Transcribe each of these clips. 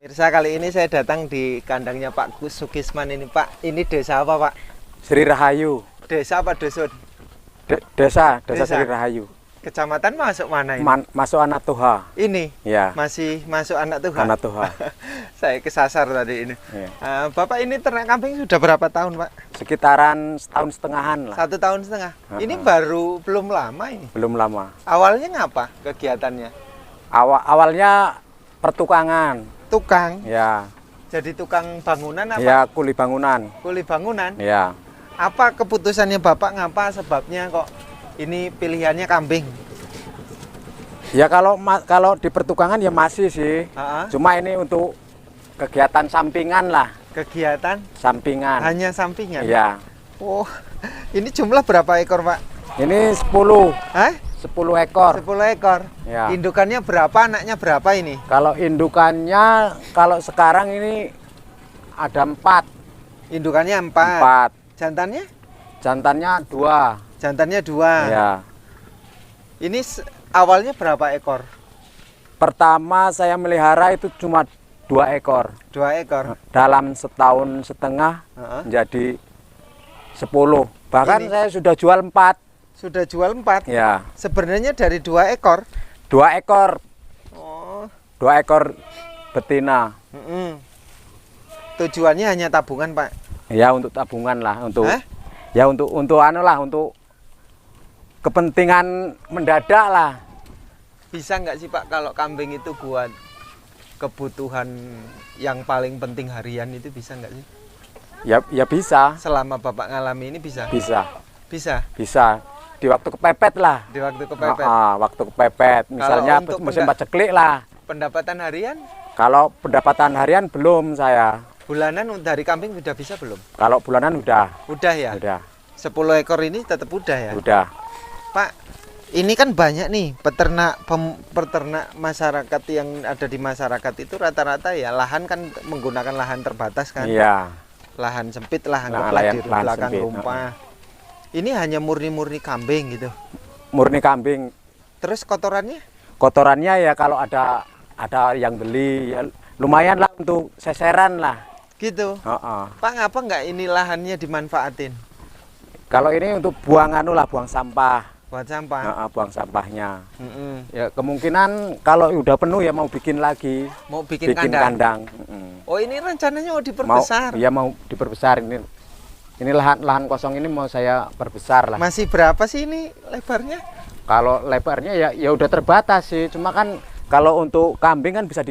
Mirsa, kali ini saya datang di kandangnya Pak Sukisman ini, Pak. Ini desa apa, Pak? Sri Rahayu. Desa apa dusun? Desa Sri Rahayu. Kecamatan masuk mana ini? Masuk Anak Tuha. Ini? Ya. Masih masuk Anak Tuha? Anak Tuha. Saya kesasar tadi ini. Ya. Bapak ini ternak kambing sudah berapa tahun, Pak? Sekitaran setahun setengahan lah. 1,5 tahun. Ini baru belum lama ini? Belum lama. Awalnya ngapa kegiatannya? Awalnya pertukangan. Tukang? Ya. Jadi tukang bangunan apa? Ya, kuli bangunan. Kuli bangunan? Ya. Apa keputusannya Bapak, ngapa sebabnya kok ini pilihannya kambing? Ya kalau di pertukangan ya masih sih. Cuma ini untuk kegiatan sampingan lah. Kegiatan? Sampingan. Hanya sampingan? Ya. Oh, ini jumlah berapa ekor, Pak? Ini 10. Hah? 10 ekor. 10 ekor. Ya. Indukannya berapa, anaknya berapa ini? Kalau indukannya, kalau sekarang ini ada 4. Indukannya 4. Jantannya? Jantannya 2. Jantannya 2. Ya. Ini awalnya berapa ekor? Pertama saya melihara itu cuma 2 ekor. 2 ekor. Dalam setahun setengah menjadi 10. Bahkan saya sudah jual 4. Sudah jual 4? Ya. Sebenarnya dari 2 ekor? 2 ekor. Oh. 2 ekor betina. Tujuannya hanya tabungan, Pak? Ya, untuk tabungan lah, untuk ya untuk kepentingan mendadak lah. Bisa nggak sih, Pak, kalau kambing itu buat kebutuhan yang paling penting harian itu bisa nggak sih? Ya bisa. Selama Bapak ngalami ini bisa? Bisa. Bisa? Bisa. Di waktu kepepet lah. Di waktu kepepet? Waktu kepepet. Misalnya musim paceklik lah. Pendapatan harian? Kalau pendapatan harian belum saya. Bulanan dari kambing udah bisa belum? Kalau bulanan udah. Udah ya? Udah. 10 ekor ini tetap udah ya? Udah. Pak, ini kan banyak nih peternak masyarakat yang ada di masyarakat itu rata-rata ya lahan kan menggunakan lahan terbatas kan? Iya. Lahan sempit lah, anggaplah di belakang rumah. Ini hanya murni-murni kambing gitu? Murni kambing. Terus kotorannya? Kotorannya ya kalau ada yang beli ya lumayan lah untuk seseran lah. Gitu? Pak, ngapa nggak ini lahannya dimanfaatin? Kalau ini untuk buang buang sampah. Buat sampah? Buang sampahnya. Ya kemungkinan kalau udah penuh ya mau bikin lagi. Mau bikin kandang? Oh, ini rencananya mau diperbesar? Iya, mau diperbesar ini. Ini lahan kosong ini mau saya perbesar lah. Masih berapa sih ini lebarnya? Kalau lebarnya ya udah terbatas sih. Cuma kan kalau untuk kambing kan bisa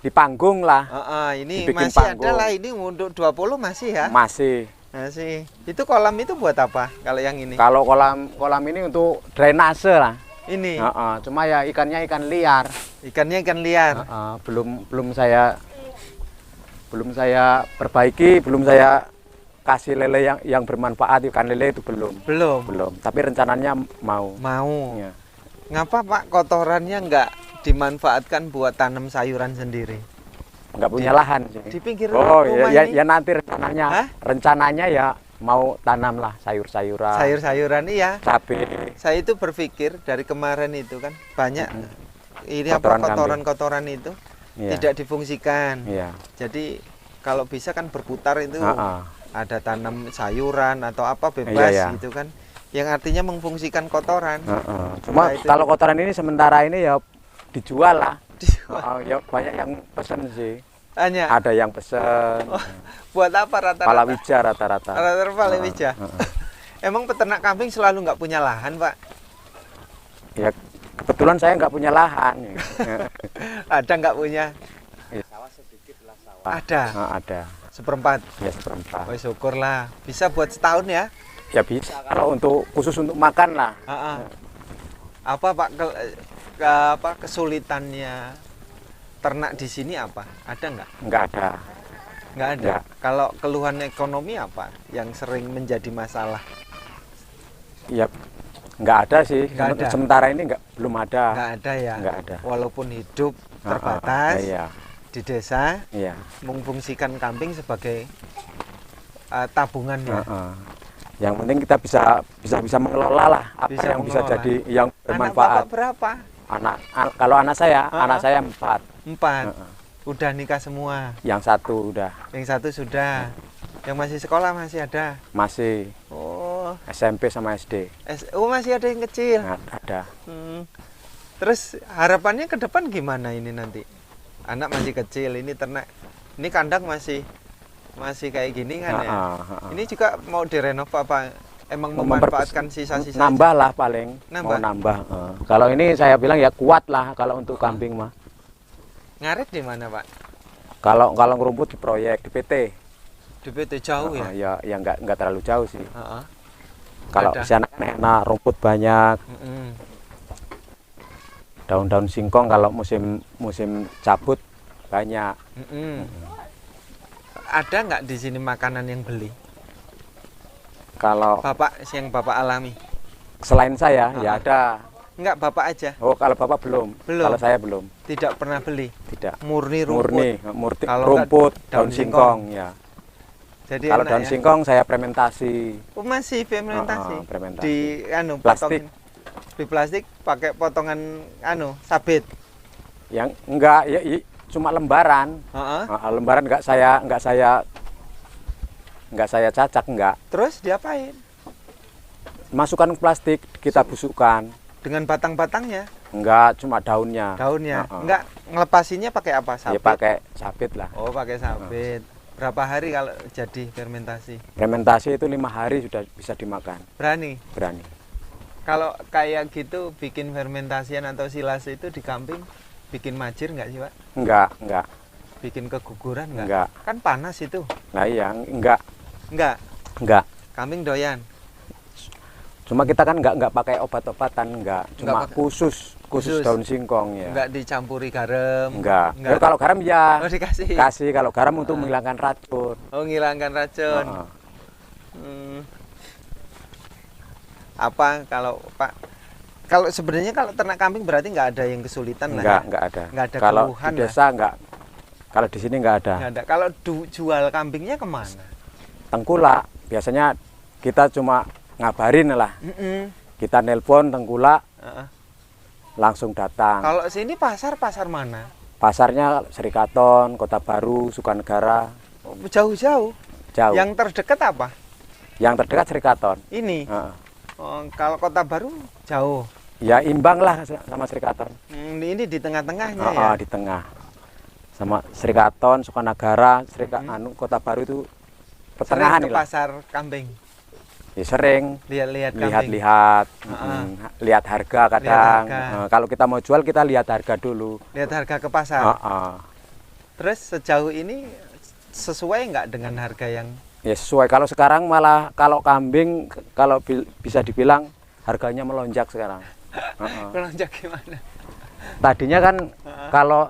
dipanggung lah. Ini masih panggung. Ada lah, ini untuk 20 masih ya? Masih. Itu kolam itu buat apa kalau yang ini? Kalau kolam ini untuk drainase lah. Ini? Cuma ya ikannya ikan liar. Ikannya ikan liar? Belum saya perbaiki, belum saya kasih lele yang bermanfaat. Ikan lele itu belum. Tapi rencananya mau. Ya. Ngapa, Pak, kotorannya nggak dimanfaatkan buat tanam sayuran sendiri? Nggak punya lahan sih. Di pinggir rumah ya, ini? ya nanti rencananya ya mau tanam lah sayur-sayuran. Sayur-sayuran, iya. Cabai. Saya itu berpikir dari kemarin itu kan banyak ini kotoran-kotoran itu tidak difungsikan. Jadi kalau bisa kan berputar itu ada tanam sayuran atau apa bebas gitu kan, yang artinya memfungsikan kotoran. Cuma kalau kotoran ini sementara ini ya dijual lah. Ya banyak yang pesen sih. Ada yang pesen. Buat apa rata-rata? Palawija rata-rata. Rata-rata palawija. Emang peternak kambing selalu nggak punya lahan, Pak? Ya kebetulan saya nggak punya lahan. Ada nggak punya? Sawah sedikit lah sawah. Ada. Ada. Seperempat. Ya seperempat. Oh, syukurlah. Bisa buat setahun ya? Ya bisa. Kalau khusus untuk makan lah. Apa, Pak, kesulitannya ternak di sini apa? Ada nggak? Nggak ada. Nggak ada. Kalau keluhan ekonomi apa yang sering menjadi masalah? Ya nggak ada sih. Nggak ada. Sementara ini belum ada. Nggak ada ya. Nggak ada. Walaupun hidup terbatas di desa, memfungsikan kambing sebagai tabungan ya. Yang penting kita bisa mengelola lah apa yang bisa jadi yang bermanfaat. Anak Bapak berapa? Kalau anak saya 4. 4. Udah nikah semua? Yang satu udah. Yang satu sudah. Yang masih sekolah masih ada? Masih. Oh. SMP sama SD. Oh, masih ada yang kecil? Nah, ada. Terus harapannya ke depan gimana ini nanti? Anak masih kecil, ini ternak, ini kandang masih kayak gini kan ya? Ini juga mau direnov apa? Emang memanfaatkan sisa-sisa? Nambah lah paling. Mau nambah. Kalau ini saya bilang ya kuat lah kalau untuk kambing mah. Ngarit di mana, Pak? Kalau ngerumput di proyek di PT. Di PT jauh ya? Ya nggak terlalu jauh sih. Kalau di sana enak, rumput banyak. Daun-daun singkong kalau musim cabut banyak. Ada nggak di sini makanan yang beli? Kalau yang Bapak alami? Selain saya ya ada. Enggak, Bapak aja. Oh, kalau Bapak belum. Kalau saya belum. Tidak pernah beli. Tidak. Murni rumput. Rumput, daun singkong ya. Jadi kalau daun singkong saya fermentasi. Oh, masih fermentasi. Fermentasi. Di plastik. Di plastik pakai potongan sabit. Yang enggak ya cuma lembaran. Lembaran enggak saya cacak enggak. Terus diapain? Masukkan ke plastik, kita busukkan. Dengan batang-batangnya? Enggak, cuma daunnya. Daunnya. Enggak, ngelepasinya pakai apa? Sabit? Ya pakai sabit lah. Oh, pakai sabit. Berapa hari kalau jadi fermentasi? Fermentasi itu 5 hari sudah bisa dimakan. Berani? Berani. Kalau kayak gitu bikin fermentasian atau silase itu di kambing bikin majir nggak sih, Pak? Enggak. Bikin keguguran nggak? Enggak. Kan panas itu. Nah iya, enggak. Enggak. Kambing doyan. Cuma kita kan enggak pakai obat-obatan, enggak. Cuma khusus daun singkong ya. Enggak dicampuri garam. Enggak. Kalau garam ya. Oh, dikasih. Kasih kalau garam untuk menghilangkan racun. Oh, menghilangkan racun. Apa kalau Pak? Kalau sebenarnya kalau ternak kambing berarti nggak ada yang kesulitan lah. Enggak ada. Nggak ada kalau keluhan di desa enggak. Kalau di sini enggak ada. Nggak ada. Kalau jual kambingnya kemana? Tengkulak. Biasanya kita cuma ngabarin lah. Kita nelpon Tengkulak. Langsung datang. Kalau sini pasar mana? Pasarnya Serikaton, Kota Baru, Sukanegara. Oh, jauh-jauh. Jauh. Yang terdekat apa? Yang terdekat Serikaton. Ini. Oh, kalau Kota Baru jauh. Ya imbang lah sama Serikaton. Ini di tengah-tengahnya ya. Di tengah. Sama Serikaton, Sukanegara, Kota Baru itu pertengahan ke pasar kambing. Ya sering lihat-lihat lihat harga kadang. Kalau kita mau jual kita lihat harga dulu. Lihat harga ke pasar. Terus sejauh ini sesuai nggak dengan harga yang? Ya sesuai. Kalau sekarang malah kalau kambing kalau bisa dibilang harganya melonjak sekarang. Melonjak gimana? Tadinya kan kalau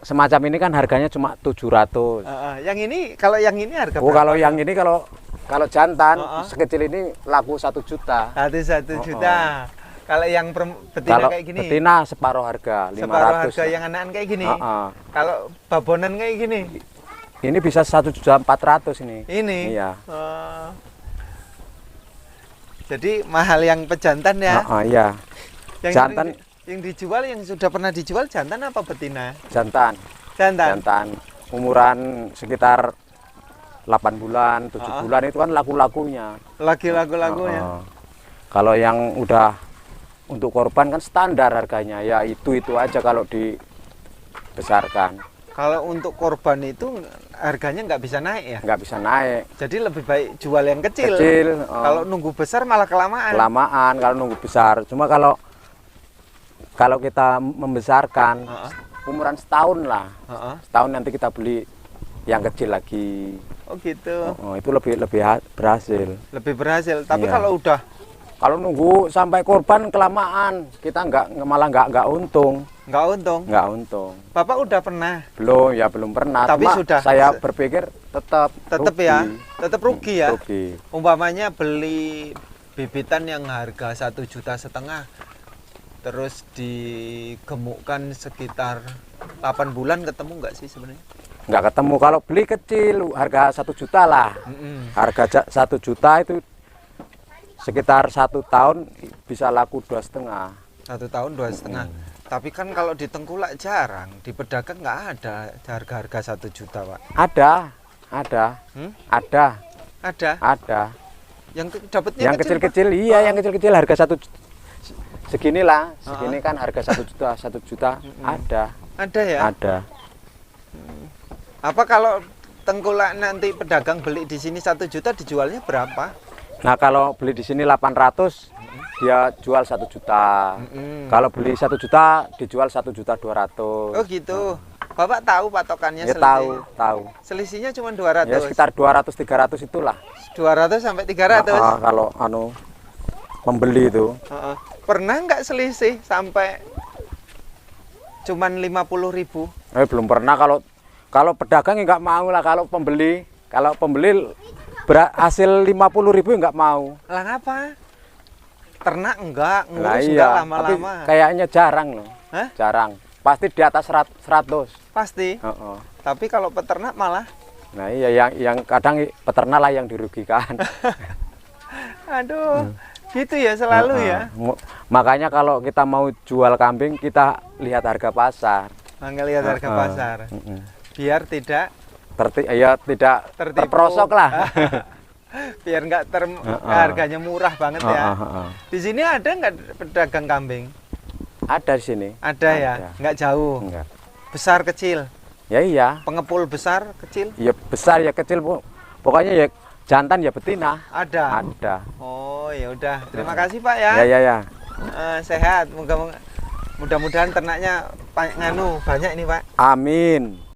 semacam ini kan harganya cuma 700. Yang ini kalau yang ini harga berapa? Kalau yang ini kalau jantan sekecil ini laku 1 juta. 1 juta. Kalau yang betina kayak gini? Betina separuh harga, 500. Separuh harga yang anakan kayak gini. Kalau babonan kayak gini? Ini bisa 1.400.000 ini. Ini? Iya. Jadi mahal yang pejantan ya? Iya. Yang jantan yang dijual, yang sudah pernah dijual jantan apa betina? Jantan. Umuran sekitar 8 bulan, 7 bulan itu kan laku-lakunya. Laku-lakunya. Kalau yang udah untuk korban kan standar harganya, ya itu aja kalau dibesarkan. Kalau untuk korban itu harganya nggak bisa naik ya? Nggak bisa naik. Jadi lebih baik jual yang kecil. Kalau nunggu besar malah kelamaan. Kelamaan kalau nunggu besar. Cuma kalau kita membesarkan umuran setahun lah. Setahun nanti kita beli yang kecil lagi. Oh gitu. Itu lebih berhasil. Lebih berhasil. Tapi kalau nunggu sampai korban kelamaan, kita malah nggak untung. Nggak untung. Bapak udah pernah? Belum pernah. Tapi sudah. Saya berpikir tetap rugi. Ya, tetap rugi ya. Rugi. Umpamanya beli bibitan yang harga 1,5 juta, terus digemukkan sekitar 8 bulan, ketemu nggak sih sebenarnya? Nggak ketemu. Kalau beli kecil harga 1 juta lah. Harga 1 juta itu sekitar 1 tahun bisa laku 2,5. 1 tahun 2,5. Tapi kan kalau di Tengkulak jarang, di pedagang nggak ada harga-harga 1 juta, Pak. Ada. Ada. Yang dapatnya yang kecil-kecil, iya, yang kecil-kecil harga 1 segini lah. Segini kan harga 1 juta, 1 juta. Ada. Ada ya? Ada. Apa kalau Tengkulak nanti pedagang beli di sini 1 juta dijualnya berapa? Nah, kalau beli di sini 800, dia jual 1 juta. Kalau beli 1 juta, dijual 1.200.000. Oh gitu. Bapak tahu patokannya Ya, selisih? tahu. Selisihnya cuma 200? Ya, sekitar 200-300 itulah. 200 sampai 300? Kalau pembeli itu. Pernah nggak selisih sampai cuman 50.000? Belum pernah. Kalau pedagang nggak mau lah. Kalau pembeli hasil 50.000 nggak mau. Lah ngapa? Ternak enggak, ngurus Nah, iya. enggak lama-lama. Kayaknya jarang loh. Hah? Jarang. Pasti di atas 100. Pasti. Tapi kalau peternak malah. Nah iya, yang kadang peternak lah yang dirugikan. Aduh, gitu ya selalu ya. Makanya kalau kita mau jual kambing, kita lihat harga pasar. Lihat harga pasar. Biar tidak tidak terperosok lah. Biar nggak harganya murah banget ya. Di sini ada nggak pedagang kambing? Ada di sini. Ada ya, nggak jauh. Enggak. Besar kecil. Ya iya. Pengepul besar kecil? Ya besar ya kecil, Bu. Pokoknya ya jantan ya betina. Ada. Ada. Oh ya udah. Terima kasih Pak ya. Ya. Sehat. Mudah-mudahan ternaknya banyak ini Pak. Amin.